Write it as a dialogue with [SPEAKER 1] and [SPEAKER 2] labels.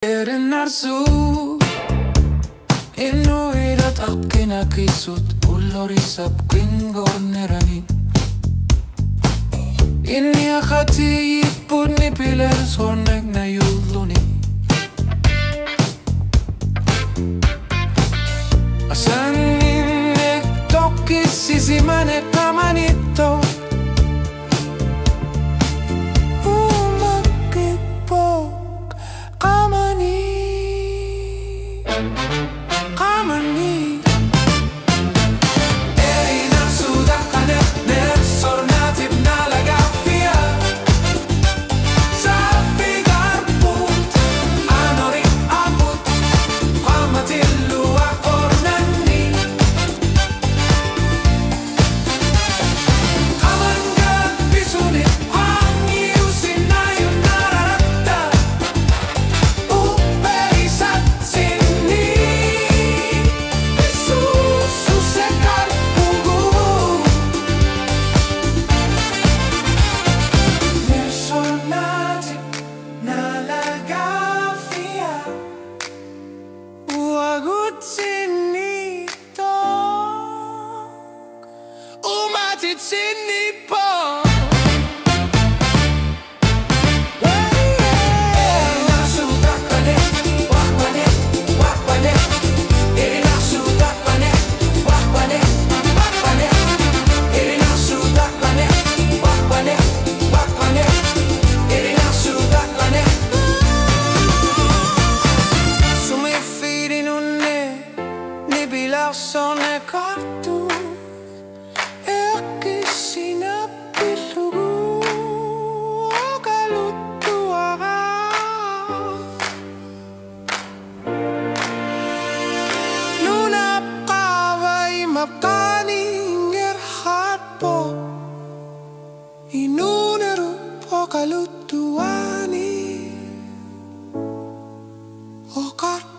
[SPEAKER 1] Narsu Inuirat akkina kisut Ullorisap kingornerani Inni akhati yipud ni piler sonek na yudluni Asan innek tokkis sisimane kamanito It's in Nippon. Kalutuani, oh God.